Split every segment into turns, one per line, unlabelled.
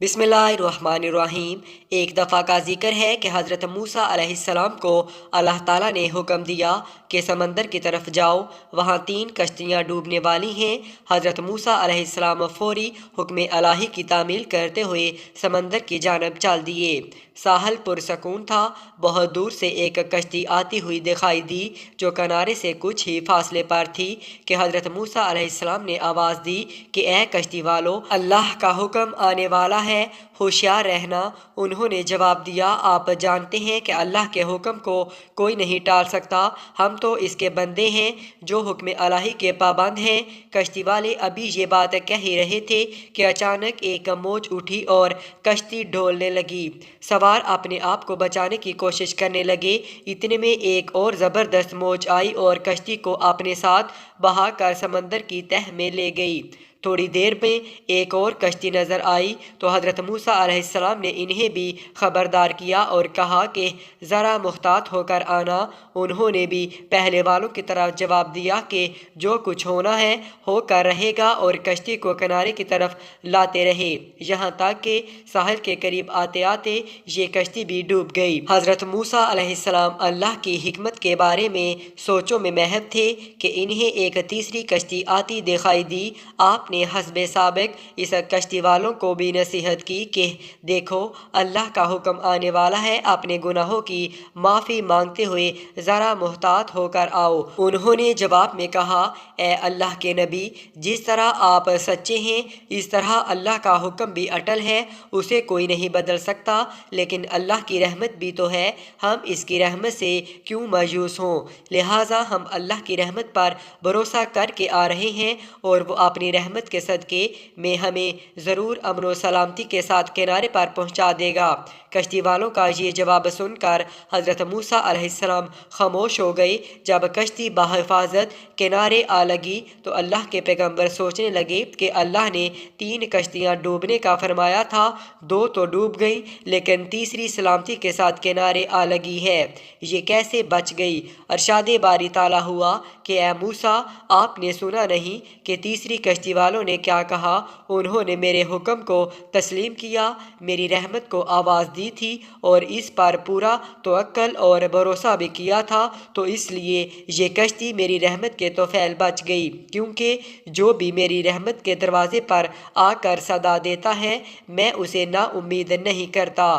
बिस्मिल्लाहिर्रहमानिर्रहीम। एक दफ़ा का जिक्र है कि हज़रत मूसा अलैहिस्सलाम को अल्लाह ताला ने हुक्म दिया कि समंदर की तरफ जाओ, वहाँ 3 कश्तियाँ डूबने वाली हैं। हज़रत मूसा अलैहिस्सलाम फ़ौरी हुक्म इलाही की तामील करते हुए समंदर की जानब चल दिए। साहल पुरसकून था। बहुत दूर से एक कश्ती आती हुई दिखाई दी जो किनारे से कुछ ही फासले पर थी कि हज़रत मूसा अलैहिस्सलाम ने आवाज़ दी कि ए कश्ती वालों, अल्लाह का हुक्म आने वाला है, होशियार रहना। उन्होंने जवाब दिया, आप जानते हैं कि अल्लाह के हुक्म को कोई नहीं टाल सकता, हम तो इसके बंदे हैं जो हुक्म इलाही के पाबंद हैं। कश्ती वाले अभी ये बात कह ही रहे थे कि अचानक एक मौज उठी और कश्ती डोलने लगी। सवार अपने आप को बचाने की कोशिश करने लगे। इतने में एक और ज़बरदस्त मौज आई और कश्ती को अपने साथ बहा कर समंदर की तह में ले गई। थोड़ी देर में एक और कश्ती नज़र आई तो हज़रत मूसा अलैहिस्सलाम ने इन्हें भी ख़बरदार किया और कहा कि ज़रा मुहतात होकर आना। उन्होंने भी पहले वालों की तरह जवाब दिया कि जो कुछ होना है होकर रहेगा और कश्ती को किनारे की तरफ लाते रहे, यहाँ तक कि साहिल के करीब आते आते ये कश्ती भी डूब गई। हज़रत मूसा अलैहिस्सलाम अल्लाह की हिकमत के बारे में सोचों में महव थे कि इन्हें एक तीसरी कश्ती आती दिखाई दी। आपने हस्बे साबिक इस कश्ती वालों को भी नसीहत की कि देखो, अल्लाह का हुक्म आने वाला है, अपने गुनाहों की माफ़ी मांगते हुए ज़रा मुहतात होकर आओ। उन्होंने जवाब में कहा, ए अल्लाह के नबी, जिस तरह आप सच्चे हैं इस तरह अल्लाह का हुक्म भी अटल है, उसे कोई नहीं बदल सकता। लेकिन अल्लाह की रहमत भी तो है, हम इसकी रहमत से क्यों मायूस हों। लिहाजा हम अल्लाह की रहमत पर भरोसा करके आ रहे हैं और वो अपनी रहमत के सदक़े में हमें ज़रूर अमन व सलामती के साथ किनारे पर पहुंचा देगा। कश्ती वालों का ये जवाब सुनकर हज़रत मूसा अलैहिस्सलाम खामोश हो गए। जब कश्ती बाहिफाजत किनारे आ लगी तो अल्लाह के पैगंबर सोचने लगे कि अल्लाह ने 3 कश्तियाँ डूबने का फरमाया था, 2 तो डूब गई लेकिन तीसरी सलामती के साथ किनारे आ लगी है, ये कैसे बच गई। अरशाद बारी ताला हुआ कि ए मूसा, आपने सुना नहीं कि तीसरी कश्ती वालों ने क्या कहा। उन्होंने मेरे हुक्म को तस्लीम किया, मेरी रहमत को आवाज़ दी थी और इस पर पूरा तवक्ल और भरोसा भी किया था, तो इसलिए ये कश्ती मेरी रहमत के तौफैल बच गई। क्योंकि जो भी मेरी रहमत के दरवाज़े पर आकर सदा देता है, मैं उसे नाउम्मीद नहीं करता।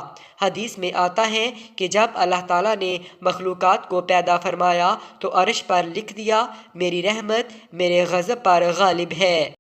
हदीस में आता है कि जब अल्लाह ताला ने मखलूक़ात को पैदा फरमाया तो अर्श पर लिख दिया, मेरी रहमत मेरे गज़ब पर गालिब है।